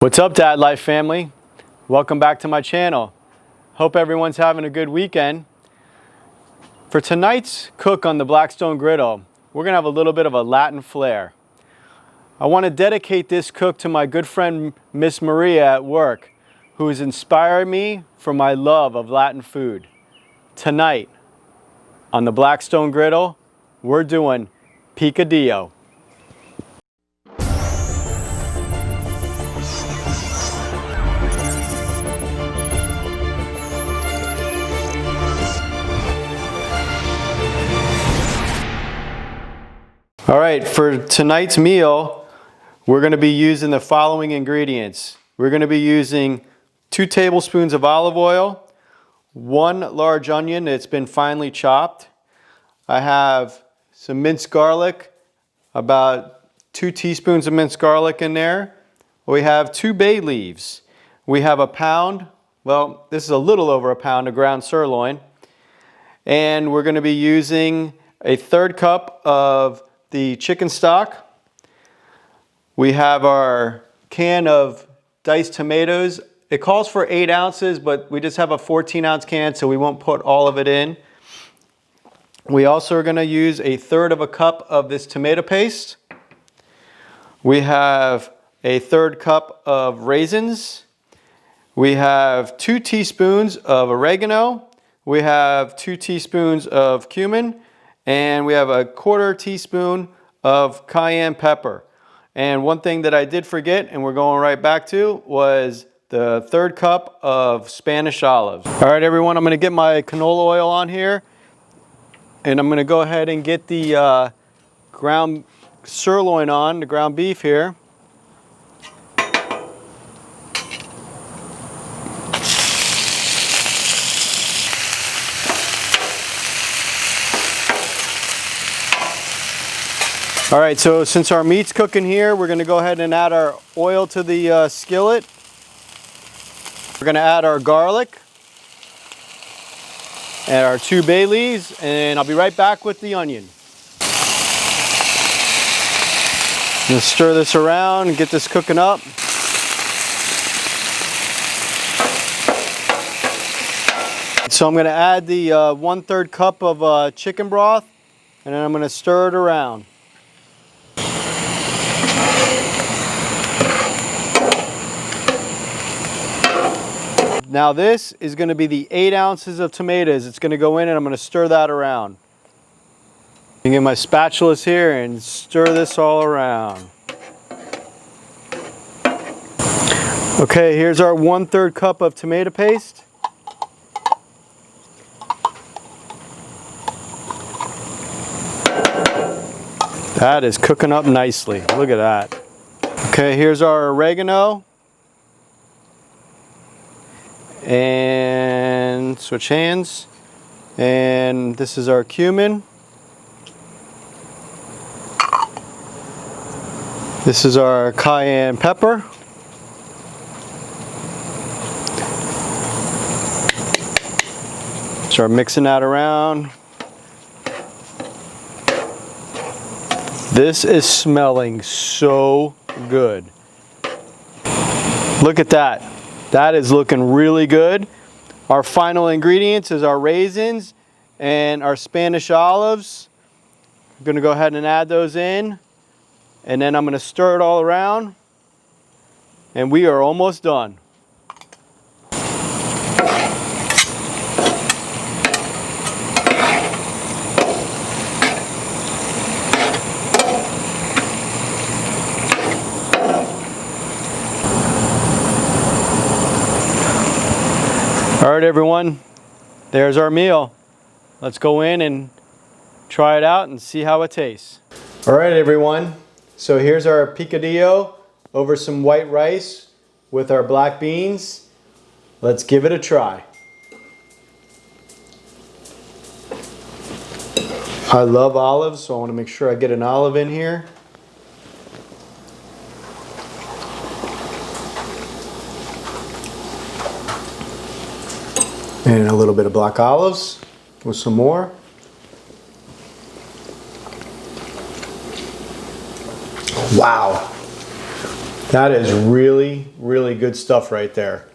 What's up, Dad Life family? Welcome back to my channel. Hope everyone's having a good weekend. For tonight's cook on the Blackstone Griddle, we're gonna have a little bit of a Latin flair. I want to dedicate this cook to my good friend Miss Maria at work, who has inspired me for my love of Latin food. Tonight on the Blackstone Griddle, we're doing Picadillo. All right, for tonight's meal, we're going to be using the following ingredients. We're going to be using 2 tablespoons of olive oil, 1 large onion that's been finely chopped. I have some minced garlic, about 2 teaspoons of minced garlic in there. We have 2 bay leaves. We have a pound, well, this is a little over a pound of ground sirloin. And we're going to be using a 1/3 cup of the chicken stock. We have our can of diced tomatoes. It calls for 8 ounces, but we just have a 14-ounce can, so we won't put all of it in. We also are going to use a 1/3 cup of this tomato paste. We have a 1/3 cup of raisins. We have 2 teaspoons of oregano. We have 2 teaspoons of cumin. And we have a 1/4 teaspoon of cayenne pepper. And one thing that I did forget, and we're going right back to, was the 1/3 cup of Spanish olives. All right, everyone, I'm going to get my canola oil on here. And I'm going to go ahead and get the ground sirloin on, the ground beef here. All right, so since our meat's cooking here, we're gonna go ahead and add our oil to the skillet. We're gonna add our garlic and our 2 bay leaves, and I'll be right back with the onion. I'm gonna stir this around and get this cooking up. So I'm gonna add the 1/3 cup of chicken broth, and then I'm gonna stir it around. Now this is going to be the 8 ounces of tomatoes. It's going to go in, and I'm going to stir that around. I get my spatulas here and stir this all around. Okay, here's our 1/3 cup of tomato paste. That is cooking up nicely. Look at that. Okay, here's our oregano. And switch hands. And this is our cumin. This is our cayenne pepper. Start mixing that around. This is smelling so good. Look at that. That is looking really good. Our final ingredients is our raisins and our Spanish olives. I'm going to go ahead and add those in. And then I'm going to stir it all around. And we are almost done. All right, everyone, there's our meal. Let's go in and try it out and see how it tastes. All right, everyone, so here's our picadillo over some white rice with our black beans. Let's give it a try. I love olives, so I want to make sure I get an olive in here. And a little bit of black olives with some more. Wow. That is really, really good stuff right there.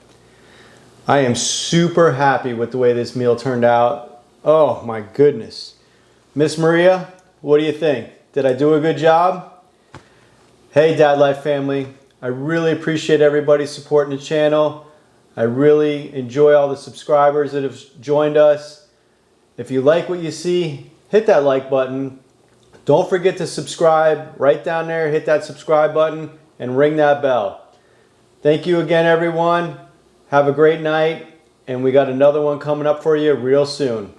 I am super happy with the way this meal turned out. Oh my goodness. Miss Maria, what do you think? Did I do a good job? Hey Dad Life family, I really appreciate everybody supporting the channel. I really enjoy all the subscribers that have joined us. If you like what you see, hit that like button. Don't forget to subscribe right down there. Hit that subscribe button and ring that bell. Thank you again, everyone. Have a great night, and we got another one coming up for you real soon.